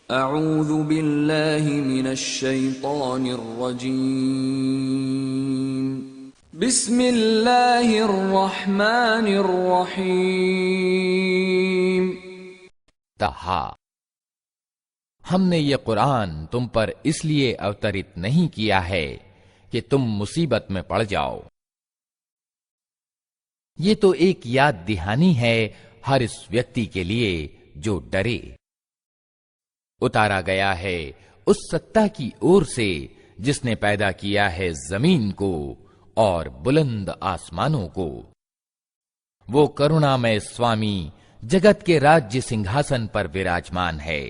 अऊज़ु बिल्लाहि मिनश शैतानिर रजीम। बिस्मिल्लाहिर रहमानिर रहीम। तहा, हमने ये कुरान तुम पर इसलिए अवतरित नहीं किया है कि तुम मुसीबत में पड़ जाओ। ये तो एक याद दहानी है हर इस व्यक्ति के लिए जो डरे। उतारा गया है उस सत्ता की ओर से जिसने पैदा किया है जमीन को और बुलंद आसमानों को। वो करुणामय स्वामी जगत के राज्य सिंहासन पर विराजमान है।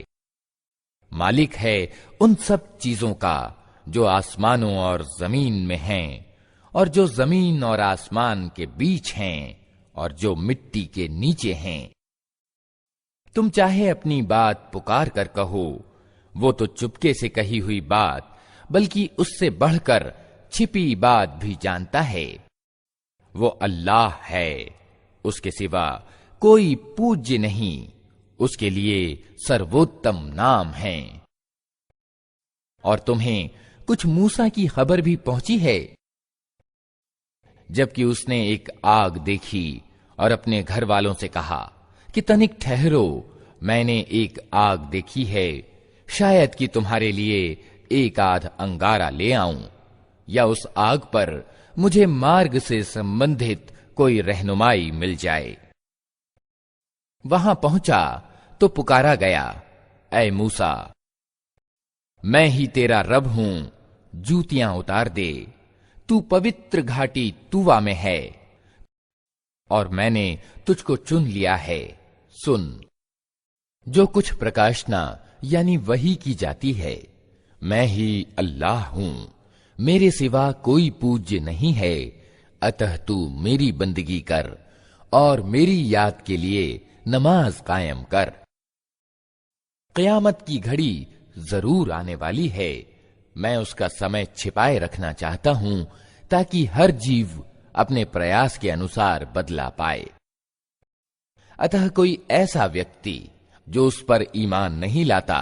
मालिक है उन सब चीजों का जो आसमानों और जमीन में हैं और जो जमीन और आसमान के बीच हैं और जो मिट्टी के नीचे हैं। तुम चाहे अपनी बात पुकार कर कहो, वो तो चुपके से कही हुई बात बल्कि उससे बढ़कर छिपी बात भी जानता है। वो अल्लाह है, उसके सिवा कोई पूज्य नहीं, उसके लिए सर्वोत्तम नाम है। और तुम्हें कुछ मूसा की खबर भी पहुंची है, जबकि उसने एक आग देखी और अपने घर वालों से कहा कि तनिक ठहरो, मैंने एक आग देखी है, शायद कि तुम्हारे लिए एक आध अंगारा ले आऊं या उस आग पर मुझे मार्ग से संबंधित कोई रहनुमाई मिल जाए। वहां पहुंचा तो पुकारा गया, ऐ मूसा, मैं ही तेरा रब हूं, जूतियां उतार दे, तू पवित्र घाटी तूवा में है और मैंने तुझको चुन लिया है। सुन, जो कुछ प्रकाशना यानी वही की जाती है, मैं ही अल्लाह हूं, मेरे सिवा कोई पूज्य नहीं है, अतः तू मेरी बंदगी कर और मेरी याद के लिए नमाज कायम कर। क़यामत की घड़ी जरूर आने वाली है, मैं उसका समय छिपाए रखना चाहता हूं ताकि हर जीव अपने प्रयास के अनुसार बदला पाए। अतः कोई ऐसा व्यक्ति जो उस पर ईमान नहीं लाता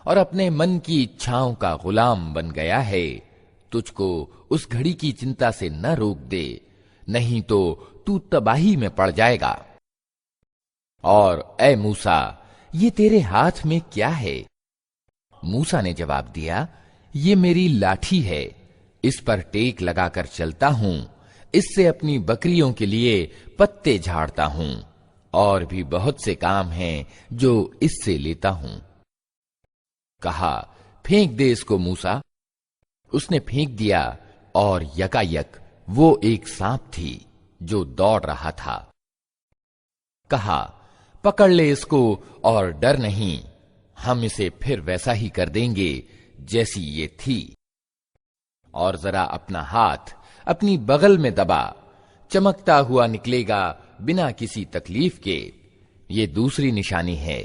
और अपने मन की इच्छाओं का गुलाम बन गया है, तुझको उस घड़ी की चिंता से न रोक दे, नहीं तो तू तबाही में पड़ जाएगा। और ऐ मूसा, ये तेरे हाथ में क्या है? मूसा ने जवाब दिया, ये मेरी लाठी है, इस पर टेक लगाकर चलता हूं, इससे अपनी बकरियों के लिए पत्ते झाड़ता हूं और भी बहुत से काम हैं जो इससे लेता हूं। कहा, फेंक दे इसको मूसा। उसने फेंक दिया और यकायक वो एक सांप थी जो दौड़ रहा था। कहा, पकड़ ले इसको और डर नहीं, हम इसे फिर वैसा ही कर देंगे जैसी ये थी। और जरा अपना हाथ अपनी बगल में दबा, चमकता हुआ निकलेगा बिना किसी तकलीफ के। ये दूसरी निशानी है,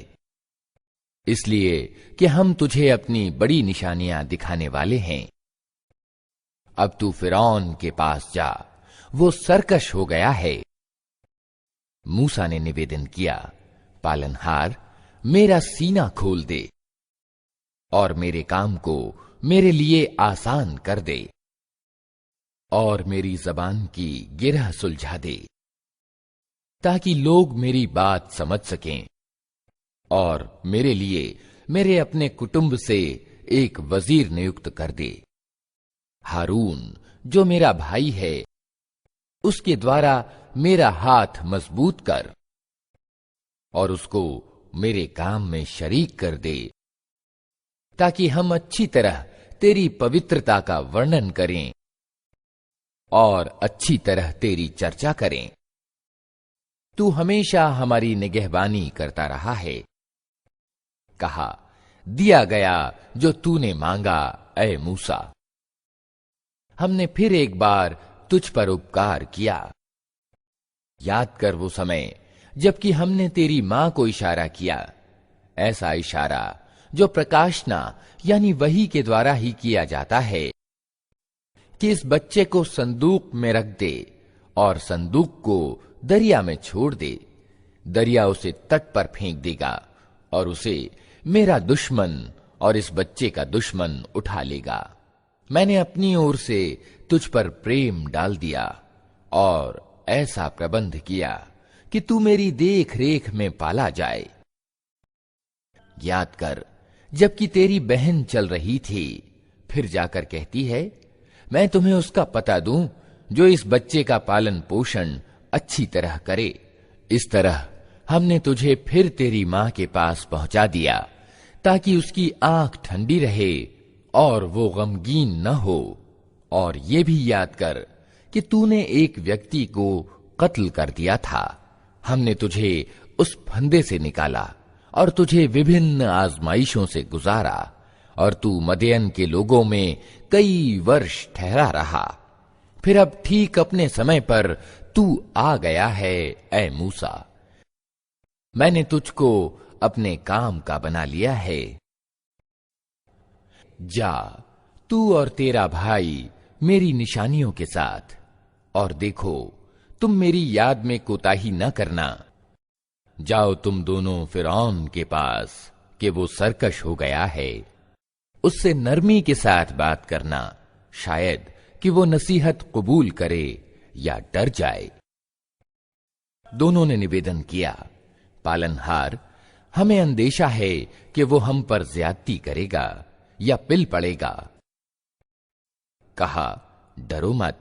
इसलिए कि हम तुझे अपनी बड़ी निशानियां दिखाने वाले हैं। अब तू फिरौन के पास जा, वो सरकश हो गया है। मूसा ने निवेदन किया, पालनहार, मेरा सीना खोल दे और मेरे काम को मेरे लिए आसान कर दे और मेरी जबान की गिरह सुलझा दे, ताकि लोग मेरी बात समझ सकें और मेरे लिए मेरे अपने कुटुंब से एक वजीर नियुक्त कर दे। हारून, जो मेरा भाई है, उसके द्वारा मेरा हाथ मजबूत कर और उसको मेरे काम में शरीक कर दे, ताकि हम अच्छी तरह तेरी पवित्रता का वर्णन करें और अच्छी तरह तेरी चर्चा करें। तू हमेशा हमारी निगहबानी करता रहा है। कहा, दिया गया जो तूने मांगा, ऐ मूसा। हमने फिर एक बार तुझ पर उपकार किया। याद कर वो समय जबकि हमने तेरी मां को इशारा किया, ऐसा इशारा जो प्रकाशना यानी वही के द्वारा ही किया जाता है, कि इस बच्चे को संदूक में रख दे और संदूक को दरिया में छोड़ दे। दरिया उसे तट पर फेंक देगा और उसे मेरा दुश्मन और इस बच्चे का दुश्मन उठा लेगा। मैंने अपनी ओर से तुझ पर प्रेम डाल दिया और ऐसा प्रबंध किया कि तू मेरी देख रेख में पाला जाए। याद कर, जबकि तेरी बहन चल रही थी, फिर जाकर कहती है, मैं तुम्हें उसका पता दूं जो इस बच्चे का पालन पोषण अच्छी तरह करे। इस तरह हमने तुझे फिर तेरी मां के पास पहुंचा दिया ताकि उसकी आंख ठंडी रहे और वो गमगीन न हो। और ये भी याद कर कि तूने एक व्यक्ति को कत्ल कर दिया था। हमने तुझे उस फंदे से निकाला और तुझे विभिन्न आजमाइशों से गुजारा और तू मदयन के लोगों में कई वर्ष ठहरा रहा। फिर अब ठीक अपने समय पर तू आ गया है, ऐ मूसा। मैंने तुझको अपने काम का बना लिया है। जा, तू और तेरा भाई मेरी निशानियों के साथ, और देखो तुम मेरी याद में कोताही न करना। जाओ तुम दोनों फिरौन के पास कि वो सरकश हो गया है। उससे नरमी के साथ बात करना, शायद कि वो नसीहत कबूल करे या डर जाए। दोनों ने निवेदन किया, पालनहार, हमें अंदेशा है कि वो हम पर ज्यादती करेगा या पिल पड़ेगा। कहा, डरो मत,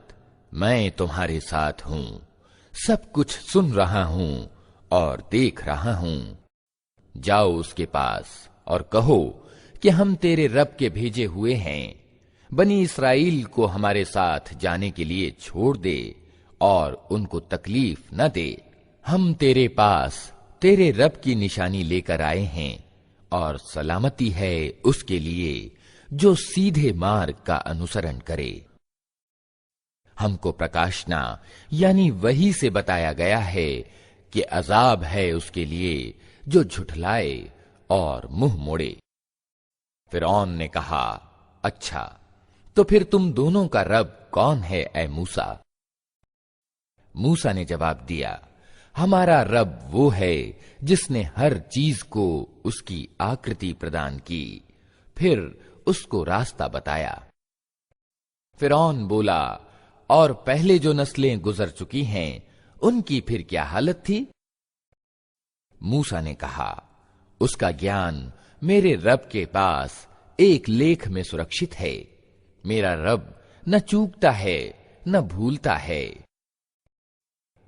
मैं तुम्हारे साथ हूं, सब कुछ सुन रहा हूं और देख रहा हूं। जाओ उसके पास और कहो कि हम तेरे रब के भेजे हुए हैं। बनी इस्राइल को हमारे साथ जाने के लिए छोड़ दे और उनको तकलीफ न दे। हम तेरे पास तेरे रब की निशानी लेकर आए हैं और सलामती है उसके लिए जो सीधे मार्ग का अनुसरण करे। हमको प्रकाशना यानी वही से बताया गया है कि अजाब है उसके लिए जो झुठलाए और मुंह मोड़े। फिरौन ने कहा, अच्छा तो फिर तुम दोनों का रब कौन है, ऐ मूसा? मूसा ने जवाब दिया, हमारा रब वो है जिसने हर चीज को उसकी आकृति प्रदान की, फिर उसको रास्ता बताया। फिरौन बोला, और पहले जो नस्लें गुजर चुकी हैं उनकी फिर क्या हालत थी? मूसा ने कहा, उसका ज्ञान मेरे रब के पास एक लेख में सुरक्षित है। मेरा रब न चूकता है न भूलता है।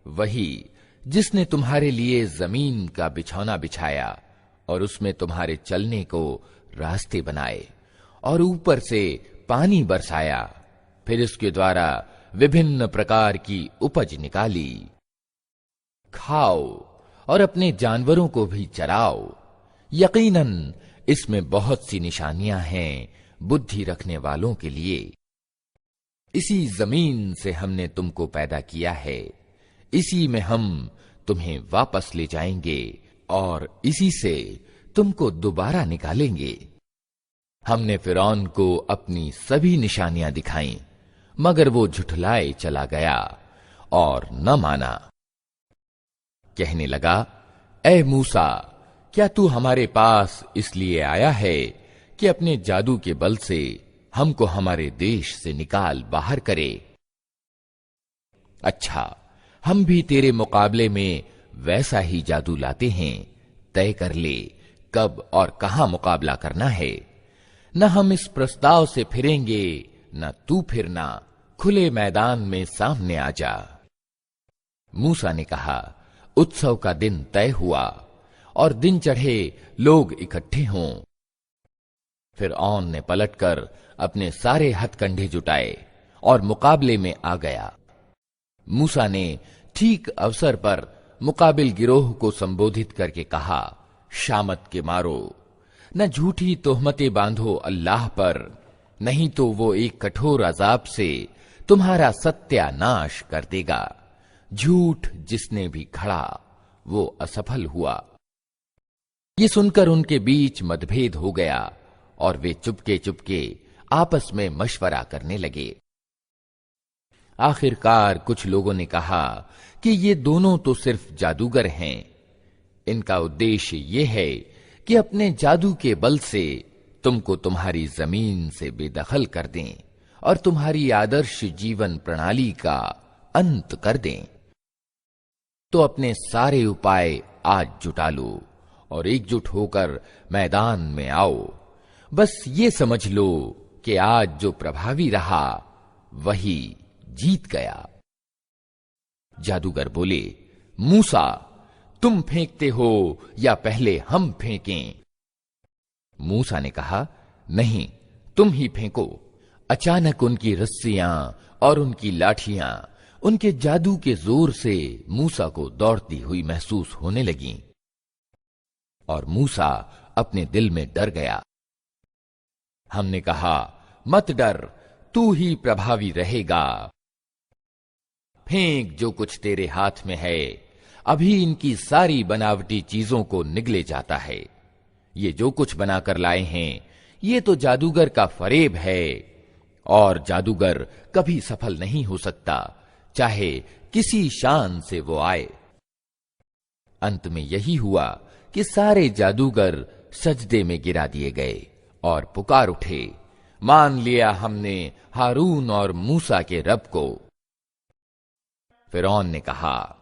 वही जिसने तुम्हारे लिए जमीन का बिछौना बिछाया और उसमें तुम्हारे चलने को रास्ते बनाए और ऊपर से पानी बरसाया, फिर इसके द्वारा विभिन्न प्रकार की उपज निकाली। खाओ और अपने जानवरों को भी चराओ। यकीनन इसमें बहुत सी निशानियां हैं बुद्धि रखने वालों के लिए। इसी जमीन से हमने तुमको पैदा किया है, इसी में हम तुम्हें वापस ले जाएंगे और इसी से तुमको दोबारा निकालेंगे। हमने फिरौन को अपनी सभी निशानियां दिखाईं, मगर वो झुठलाए चला गया और न माना। कहने लगा, ऐ मूसा, क्या तू हमारे पास इसलिए आया है कि अपने जादू के बल से हमको हमारे देश से निकाल बाहर करे? अच्छा, हम भी तेरे मुकाबले में वैसा ही जादू लाते हैं। तय कर ले कब और कहां मुकाबला करना है। न हम इस प्रस्ताव से फिरेंगे, न तू फिरना। खुले मैदान में सामने आ जा। मूसा ने कहा, उत्सव का दिन तय हुआ और दिन चढ़े लोग इकट्ठे हों। फिरऔन ने पलटकर अपने सारे हथकंडे जुटाए और मुकाबले में आ गया। मूसा ने ठीक अवसर पर मुकाबिल गिरोह को संबोधित करके कहा, शामत के मारो, न झूठी तोहमतें बांधो अल्लाह पर, नहीं तो वो एक कठोर अजाब से तुम्हारा सत्यानाश कर देगा। झूठ जिसने भी खड़ा वो असफल हुआ। ये सुनकर उनके बीच मतभेद हो गया और वे चुपके चुपके आपस में मशवरा करने लगे। आखिरकार कुछ लोगों ने कहा कि ये दोनों तो सिर्फ जादूगर हैं। इनका उद्देश्य ये है कि अपने जादू के बल से तुमको तुम्हारी जमीन से बेदखल कर दें और तुम्हारी आदर्श जीवन प्रणाली का अंत कर दें, तो अपने सारे उपाय आज जुटा लो और एकजुट होकर मैदान में आओ। बस ये समझ लो कि आज जो प्रभावी रहा वही जीत गया। जादूगर बोले, मूसा, तुम फेंकते हो या पहले हम फेंकें? मूसा ने कहा, नहीं, तुम ही फेंको। अचानक उनकी रस्सियां और उनकी लाठियां उनके जादू के जोर से मूसा को दौड़ती हुई महसूस होने लगीं और मूसा अपने दिल में डर गया। हमने कहा, मत डर, तू ही प्रभावी रहेगा। फेंक जो कुछ तेरे हाथ में है, अभी इनकी सारी बनावटी चीजों को निगले जाता है। ये जो कुछ बनाकर लाए हैं, ये तो जादूगर का फरेब है और जादूगर कभी सफल नहीं हो सकता, चाहे किसी शान से वो आए। अंत में यही हुआ कि सारे जादूगर सजदे में गिरा दिए गए और पुकार उठे, मान लिया हमने हारून और मूसा के रब को। फिरौन ने कहा,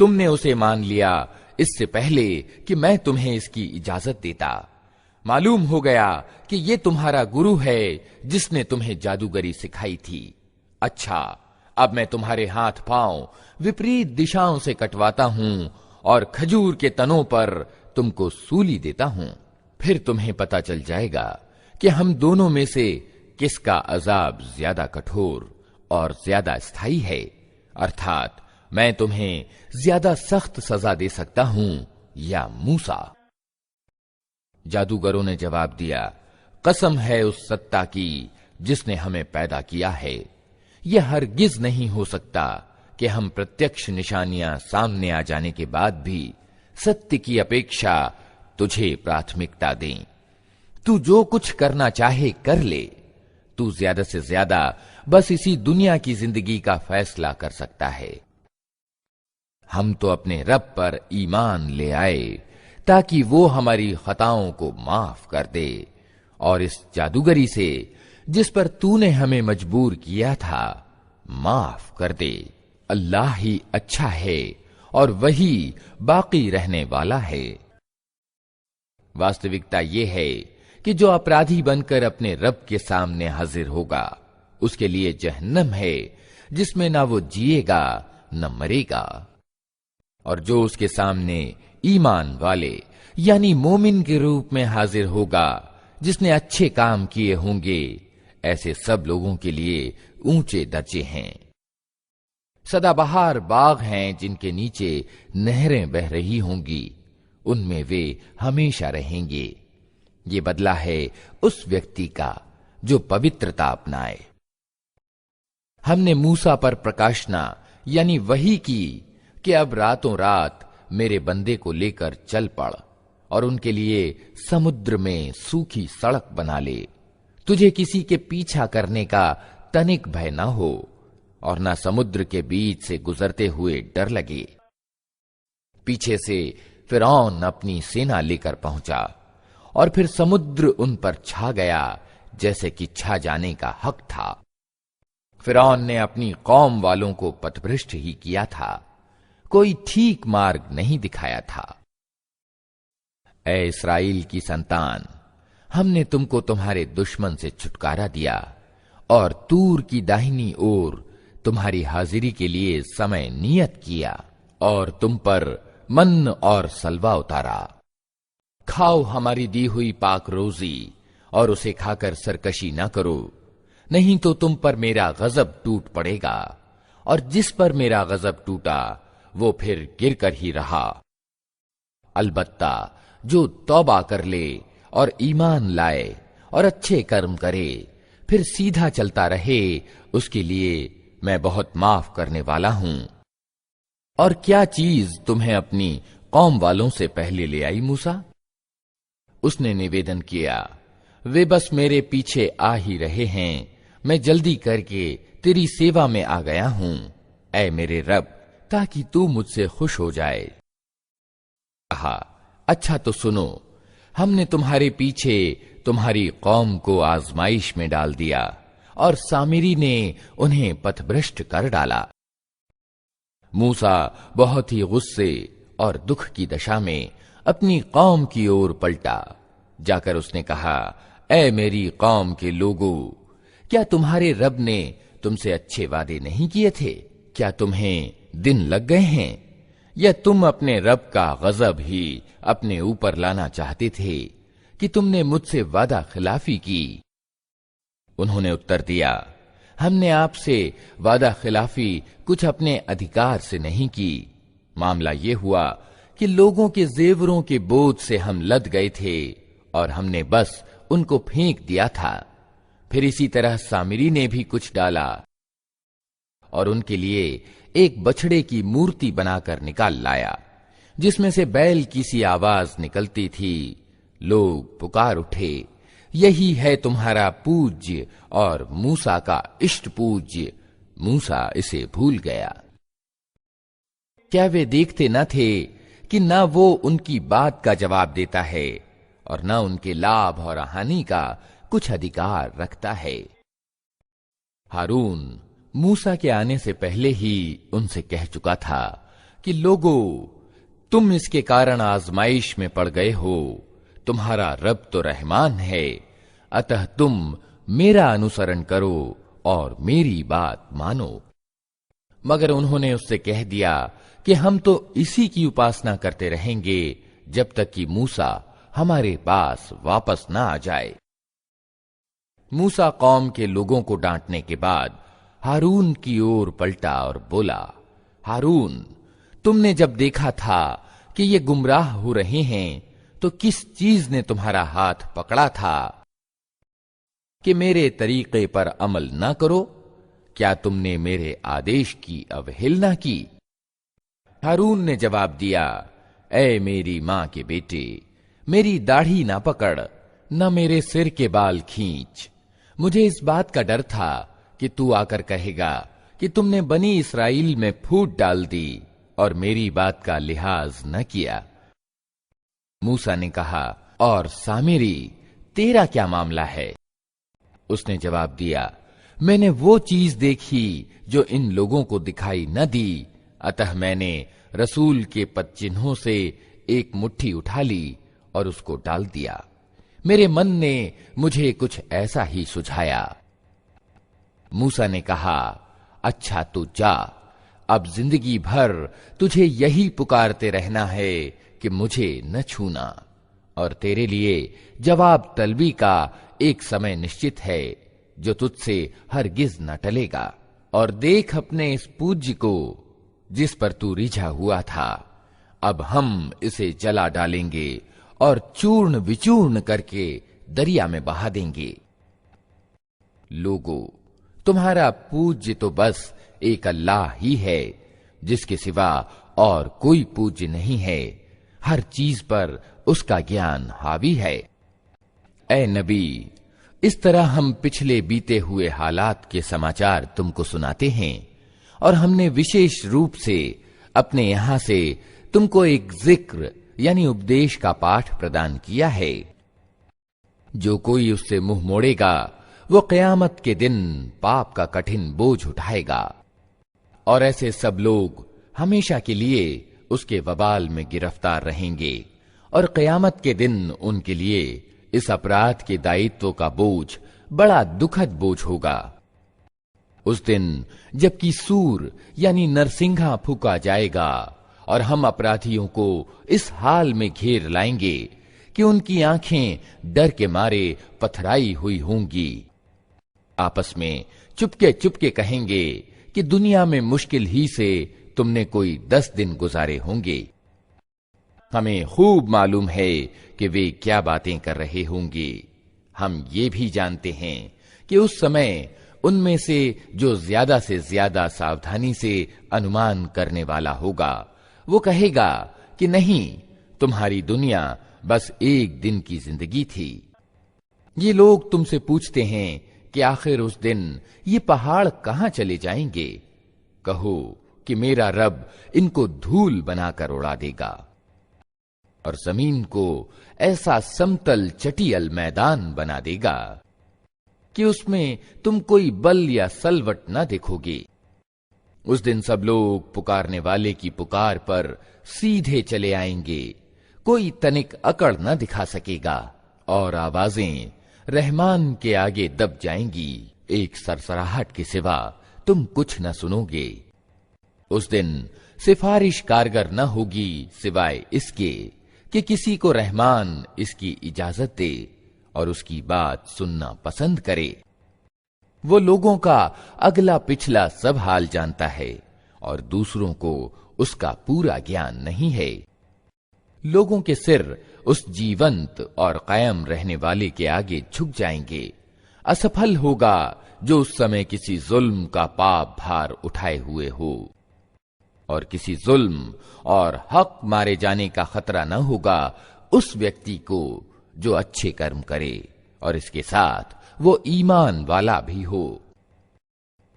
तुमने उसे मान लिया इससे पहले कि मैं तुम्हें इसकी इजाजत देता। मालूम हो गया कि ये तुम्हारा गुरु है जिसने तुम्हें जादूगरी सिखाई थी। अच्छा, अब मैं तुम्हारे हाथ पांव विपरीत दिशाओं से कटवाता हूं और खजूर के तनों पर तुमको सूली देता हूं। फिर तुम्हें पता चल जाएगा कि हम दोनों में से किसका अजाब ज्यादा कठोर और ज्यादा स्थायी है, अर्थात मैं तुम्हें ज्यादा सख्त सजा दे सकता हूं या मूसा। जादूगरों ने जवाब दिया, कसम है उस सत्ता की जिसने हमें पैदा किया है, यह हरगिज नहीं हो सकता कि हम प्रत्यक्ष निशानियां सामने आ जाने के बाद भी सत्य की अपेक्षा तुझे प्राथमिकता दें। तू जो कुछ करना चाहे कर ले, तू ज्यादा से ज्यादा बस इसी दुनिया की जिंदगी का फैसला कर सकता है। हम तो अपने रब पर ईमान ले आए ताकि वो हमारी खताओं को माफ कर दे और इस जादूगरी से जिस पर तूने हमें मजबूर किया था माफ कर दे। अल्लाह ही अच्छा है और वही बाकी रहने वाला है। वास्तविकता यह है कि जो अपराधी बनकर अपने रब के सामने हाजिर होगा उसके लिए जहन्नम है जिसमें ना वो जिएगा न मरेगा, और जो उसके सामने ईमान वाले यानी मोमिन के रूप में हाजिर होगा जिसने अच्छे काम किए होंगे, ऐसे सब लोगों के लिए ऊंचे दर्जे हैं। सदाबहार बाग हैं जिनके नीचे नहरें बह रही होंगी, उनमें वे हमेशा रहेंगे। ये बदला है उस व्यक्ति का जो पवित्रता अपनाए। हमने मूसा पर प्रकाशना यानी वही की कि अब रातों रात मेरे बंदे को लेकर चल पड़ और उनके लिए समुद्र में सूखी सड़क बना ले। तुझे किसी के पीछा करने का तनिक भय न हो और न समुद्र के बीच से गुजरते हुए डर लगे। पीछे से फिरौन अपनी सेना लेकर पहुंचा और फिर समुद्र उन पर छा गया जैसे कि छा जाने का हक था। फिरौन ने अपनी कौम वालों को पथभ्रष्ट ही किया था, कोई ठीक मार्ग नहीं दिखाया था। ऐ इस्राएल की संतान, हमने तुमको तुम्हारे दुश्मन से छुटकारा दिया और तूर की दाहिनी ओर तुम्हारी हाजिरी के लिए समय नियत किया और तुम पर मन और सलवा उतारा। खाओ हमारी दी हुई पाक रोजी और उसे खाकर सरकशी न करो, नहीं तो तुम पर मेरा गजब टूट पड़ेगा, और जिस पर मेरा गजब टूटा वो फिर गिरकर ही रहा। अलबत्ता जो तौबा कर ले और ईमान लाए और अच्छे कर्म करे फिर सीधा चलता रहे, उसके लिए मैं बहुत माफ करने वाला हूं। और क्या चीज तुम्हें अपनी कौम वालों से पहले ले आई मूसा? उसने निवेदन किया, वे बस मेरे पीछे आ ही रहे हैं, मैं जल्दी करके तेरी सेवा में आ गया हूं, ऐ मेरे रब, ताकि तू मुझसे खुश हो जाए। कहा, अच्छा तो सुनो, हमने तुम्हारे पीछे तुम्हारी कौम को आजमाइश में डाल दिया और सामिरी ने उन्हें पथभ्रष्ट कर डाला। मूसा बहुत ही गुस्से और दुख की दशा में अपनी कौम की ओर पलटा। जाकर उसने कहा, ऐ मेरी कौम के लोगों, क्या तुम्हारे रब ने तुमसे अच्छे वादे नहीं किए थे? क्या तुम्हें दिन लग गए हैं? या तुम अपने रब का गजब ही अपने ऊपर लाना चाहते थे कि तुमने मुझसे वादा खिलाफी की? उन्होंने उत्तर दिया, हमने आपसे वादा खिलाफी कुछ अपने अधिकार से नहीं की। मामला ये हुआ कि लोगों के जेवरों के बोझ से हम लद गए थे और हमने बस उनको फेंक दिया था। फिर इसी तरह सामिरी ने भी कुछ डाला और उनके लिए एक बछड़े की मूर्ति बनाकर निकाल लाया, जिसमें से बैल की सी आवाज निकलती थी। लोग पुकार उठे, यही है तुम्हारा पूज्य और मूसा का इष्ट पूज्य। मूसा इसे भूल गया। क्या वे देखते न थे कि न वो उनकी बात का जवाब देता है और न उनके लाभ और हानि का कुछ अधिकार रखता है। हारून मूसा के आने से पहले ही उनसे कह चुका था कि लोगों, तुम इसके कारण आजमाइश में पड़ गए हो। तुम्हारा रब तो रहमान है, अतः तुम मेरा अनुसरण करो और मेरी बात मानो। मगर उन्होंने उससे कह दिया कि हम तो इसी की उपासना करते रहेंगे जब तक कि मूसा हमारे पास वापस ना आ जाए। मूसा कौम के लोगों को डांटने के बाद हारून की ओर पलटा और बोला, हारून, तुमने जब देखा था कि ये गुमराह हो रहे हैं तो किस चीज ने तुम्हारा हाथ पकड़ा था कि मेरे तरीके पर अमल ना करो? क्या तुमने मेरे आदेश की अवहेलना की? हारून ने जवाब दिया, ऐ मेरी मां के बेटे, मेरी दाढ़ी ना पकड़, न मेरे सिर के बाल खींच। मुझे इस बात का डर था कि तू आकर कहेगा कि तुमने बनी इस्राएल में फूट डाल दी और मेरी बात का लिहाज न किया। मूसा ने कहा, और सामिरी, तेरा क्या मामला है? उसने जवाब दिया, मैंने वो चीज देखी जो इन लोगों को दिखाई न दी, अतः मैंने रसूल के पदचिन्हों से एक मुट्ठी उठा ली और उसको डाल दिया। मेरे मन ने मुझे कुछ ऐसा ही सुझाया। मूसा ने कहा, अच्छा तो जा, अब जिंदगी भर तुझे यही पुकारते रहना है कि मुझे न छूना, और तेरे लिए जवाब तलबी का एक समय निश्चित है जो तुझसे हरगिज न टलेगा। और देख अपने इस पूज्य को जिस पर तू रिझा हुआ था, अब हम इसे जला डालेंगे और चूर्ण विचूर्ण करके दरिया में बहा देंगे। लोगों, तुम्हारा पूज्य तो बस एक अल्लाह ही है, जिसके सिवा और कोई पूज्य नहीं है। हर चीज पर उसका ज्ञान हावी है। ऐ नबी, इस तरह हम पिछले बीते हुए हालात के समाचार तुमको सुनाते हैं, और हमने विशेष रूप से अपने यहां से तुमको एक जिक्र यानी उपदेश का पाठ प्रदान किया है। जो कोई उससे मुंह मोड़ेगा वो क़यामत के दिन पाप का कठिन बोझ उठाएगा, और ऐसे सब लोग हमेशा के लिए उसके वबाल में गिरफ्तार रहेंगे, और क़यामत के दिन उनके लिए इस अपराध के दायित्व का बोझ बड़ा दुखद बोझ होगा। उस दिन जबकि सूर यानी नरसिंघा फूका जाएगा और हम अपराधियों को इस हाल में घेर लाएंगे कि उनकी आंखें डर के मारे पथराई हुई होंगी। आपस में चुपके चुपके कहेंगे कि दुनिया में मुश्किल ही से तुमने कोई 10 दिन गुजारे होंगे। हमें खूब मालूम है कि वे क्या बातें कर रहे होंगे। हम ये भी जानते हैं कि उस समय उनमें से जो ज्यादा से ज्यादा सावधानी से अनुमान करने वाला होगा, वो कहेगा कि नहीं, तुम्हारी दुनिया बस एक दिन की जिंदगी थी। ये लोग तुमसे पूछते हैं कि आखिर उस दिन ये पहाड़ कहां चले जाएंगे? कहो कि मेरा रब इनको धूल बनाकर उड़ा देगा। और जमीन को ऐसा समतल चटियल मैदान बना देगा कि उसमें तुम कोई बल या सलवट न देखोगे। उस दिन सब लोग पुकारने वाले की पुकार पर सीधे चले आएंगे, कोई तनिक अकड़ न दिखा सकेगा, और आवाजें रहमान के आगे दब जाएंगी, एक सरसराहट के सिवा तुम कुछ न सुनोगे। उस दिन सिफारिश कारगर न होगी सिवाय इसके कि किसी को रहमान इसकी इजाजत दे और उसकी बात सुनना पसंद करे। वो लोगों का अगला पिछला सब हाल जानता है और दूसरों को उसका पूरा ज्ञान नहीं है। लोगों के सिर उस जीवंत और कायम रहने वाले के आगे झुक जाएंगे। असफल होगा जो उस समय किसी जुल्म का पाप भार उठाए हुए हो, और किसी जुल्म और हक मारे जाने का खतरा न होगा उस व्यक्ति को जो अच्छे कर्म करे और इसके साथ वो ईमान वाला भी हो।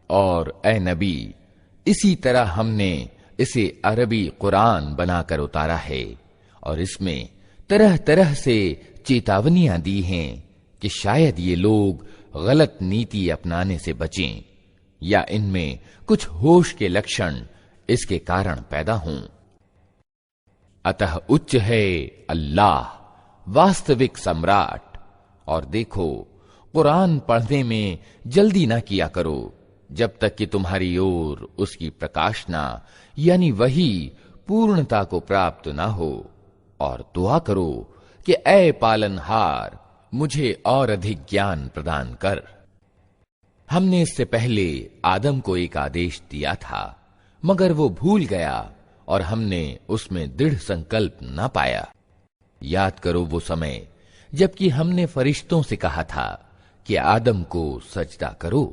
और ए नबी, इसी तरह हमने इसे अरबी कुरान बनाकर उतारा है और इसमें तरह तरह से चेतावनियां दी हैं कि शायद ये लोग गलत नीति अपनाने से बचें या इनमें कुछ होश के लक्षण इसके कारण पैदा हों। अतः उच्च है अल्लाह वास्तविक सम्राट। और देखो, कुरान पढ़ने में जल्दी ना किया करो जब तक कि तुम्हारी ओर उसकी प्रकाशना यानी वही पूर्णता को प्राप्त ना हो, और दुआ करो कि ऐ पालनहार मुझे और अधिक ज्ञान प्रदान कर। हमने इससे पहले आदम को एक आदेश दिया था, मगर वो भूल गया और हमने उसमें दृढ़ संकल्प न पाया। याद करो वो समय जबकि हमने फरिश्तों से कहा था कि आदम को सजदा करो।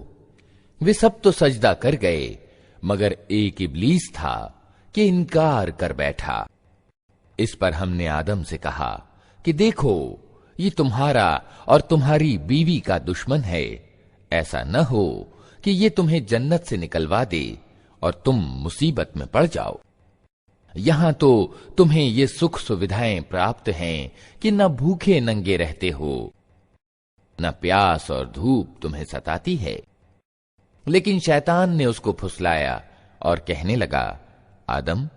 वे सब तो सजदा कर गए, मगर एक इब्लीस था कि इनकार कर बैठा। इस पर हमने आदम से कहा कि देखो, ये तुम्हारा और तुम्हारी बीवी का दुश्मन है। ऐसा न हो कि ये तुम्हें जन्नत से निकलवा दे और तुम मुसीबत में पड़ जाओ। यहां तो तुम्हें ये सुख सुविधाएं प्राप्त हैं कि न भूखे नंगे रहते हो, न प्यास और धूप तुम्हें सताती है। लेकिन शैतान ने उसको फुसलाया और कहने लगा, आदम,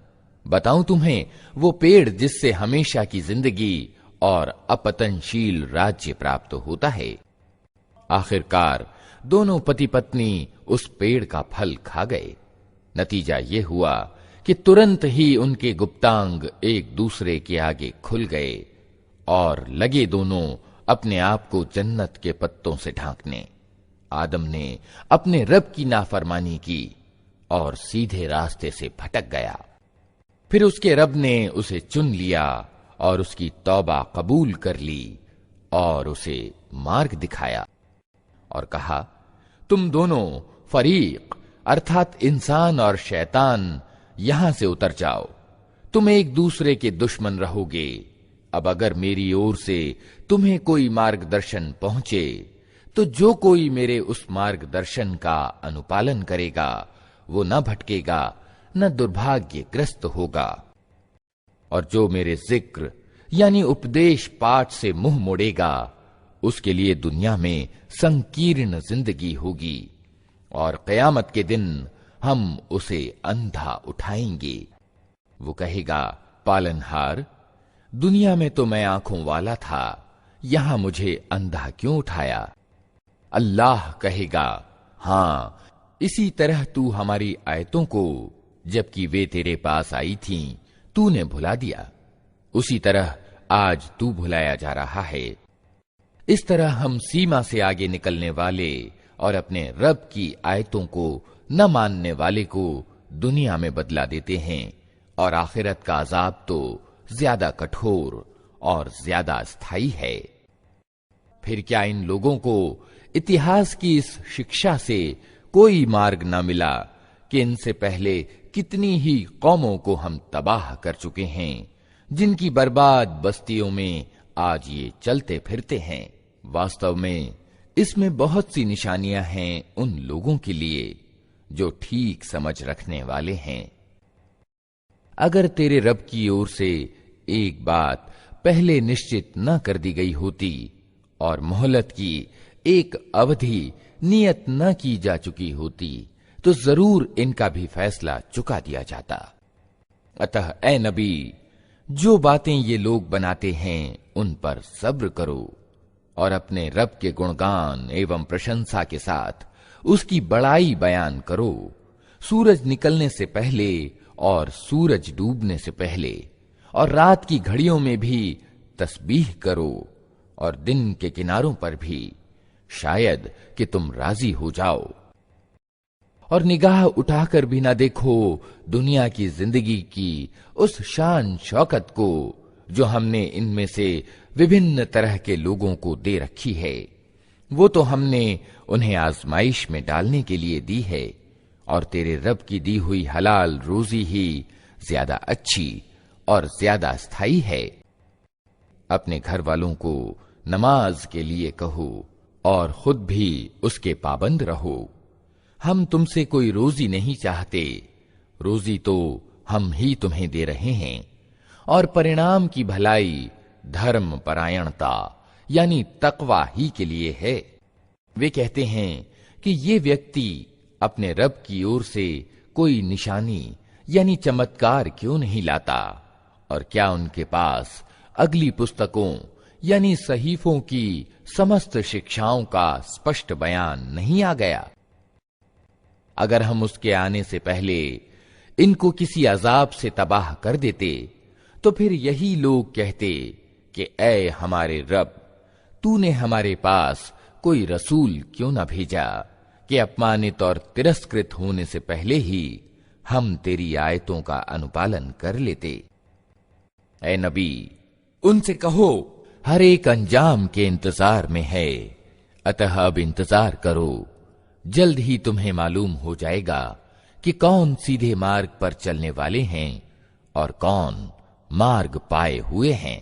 बताऊं तुम्हें वो पेड़ जिससे हमेशा की जिंदगी और अपतनशील राज्य प्राप्त होता है। आखिरकार दोनों पति पत्नी उस पेड़ का फल खा गए। नतीजा ये हुआ कि तुरंत ही उनके गुप्तांग एक दूसरे के आगे खुल गए और लगे दोनों अपने आप को जन्नत के पत्तों से ढांकने। आदम ने अपने रब की नाफरमानी की और सीधे रास्ते से भटक गया। फिर उसके रब ने उसे चुन लिया और उसकी तौबा कबूल कर ली और उसे मार्ग दिखाया और कहा, तुम दोनों फरीक अर्थात इंसान और शैतान यहां से उतर जाओ। तुम एक दूसरे के दुश्मन रहोगे। अब अगर मेरी ओर से तुम्हें कोई मार्गदर्शन पहुंचे तो जो कोई मेरे उस मार्गदर्शन का अनुपालन करेगा वो न भटकेगा न दुर्भाग्यग्रस्त होगा, और जो मेरे जिक्र यानी उपदेश पाठ से मुंह मोड़ेगा उसके लिए दुनिया में संकीर्ण जिंदगी होगी और कयामत के दिन हम उसे अंधा उठाएंगे। वो कहेगा, पालनहार, दुनिया में तो मैं आंखों वाला था, यहां मुझे अंधा क्यों उठाया? अल्लाह कहेगा, हां, इसी तरह तू हमारी आयतों को जबकि वे तेरे पास आई थीं तूने भुला दिया, उसी तरह आज तू भुलाया जा रहा है। इस तरह हम सीमा से आगे निकलने वाले और अपने रब की आयतों को न मानने वाले को दुनिया में बदला देते हैं, और आखिरत का अजाब तो ज्यादा कठोर और ज्यादा स्थायी है। फिर क्या इन लोगों को इतिहास की इस शिक्षा से कोई मार्ग न मिला कि इनसे पहले कितनी ही कौमों को हम तबाह कर चुके हैं, जिनकी बर्बाद बस्तियों में आज ये चलते फिरते हैं। वास्तव में इसमें बहुत सी निशानियां हैं उन लोगों के लिए जो ठीक समझ रखने वाले हैं। अगर तेरे रब की ओर से एक बात पहले निश्चित न कर दी गई होती और मोहलत की एक अवधि नियत न की जा चुकी होती तो जरूर इनका भी फैसला चुका दिया जाता। अतः ए नबी, जो बातें ये लोग बनाते हैं उन पर सब्र करो और अपने रब के गुणगान एवं प्रशंसा के साथ उसकी बड़ाई बयान करो, सूरज निकलने से पहले और सूरज डूबने से पहले, और रात की घड़ियों में भी तस्बीह करो और दिन के किनारों पर भी, शायद कि तुम राजी हो जाओ। और निगाह उठाकर भी ना देखो दुनिया की जिंदगी की उस शान शौकत को जो हमने इनमें से विभिन्न तरह के लोगों को दे रखी है। वो तो हमने उन्हें आजमाइश में डालने के लिए दी है, और तेरे रब की दी हुई हलाल रोजी ही ज्यादा अच्छी और ज्यादा स्थायी है। अपने घर वालों को नमाज के लिए कहो और खुद भी उसके पाबंद रहो। हम तुमसे कोई रोजी नहीं चाहते, रोजी तो हम ही तुम्हें दे रहे हैं, और परिणाम की भलाई धर्म परायणता यानी तकवा ही के लिए है। वे कहते हैं कि ये व्यक्ति अपने रब की ओर से कोई निशानी यानी चमत्कार क्यों नहीं लाता, और क्या उनके पास अगली पुस्तकों यानी सहीफों की समस्त शिक्षाओं का स्पष्ट बयान नहीं आ गया। अगर हम उसके आने से पहले इनको किसी अजाब से तबाह कर देते तो फिर यही लोग कहते कि ऐ हमारे रब, तूने हमारे पास कोई रसूल क्यों न भेजा कि अपमानित और तिरस्कृत होने से पहले ही हम तेरी आयतों का अनुपालन कर लेते। ऐ नबी, उनसे कहो हर एक अंजाम के इंतजार में है, अतः अब इंतजार करो, जल्द ही तुम्हें मालूम हो जाएगा कि कौन सीधे मार्ग पर चलने वाले हैं और कौन मार्ग पाए हुए हैं।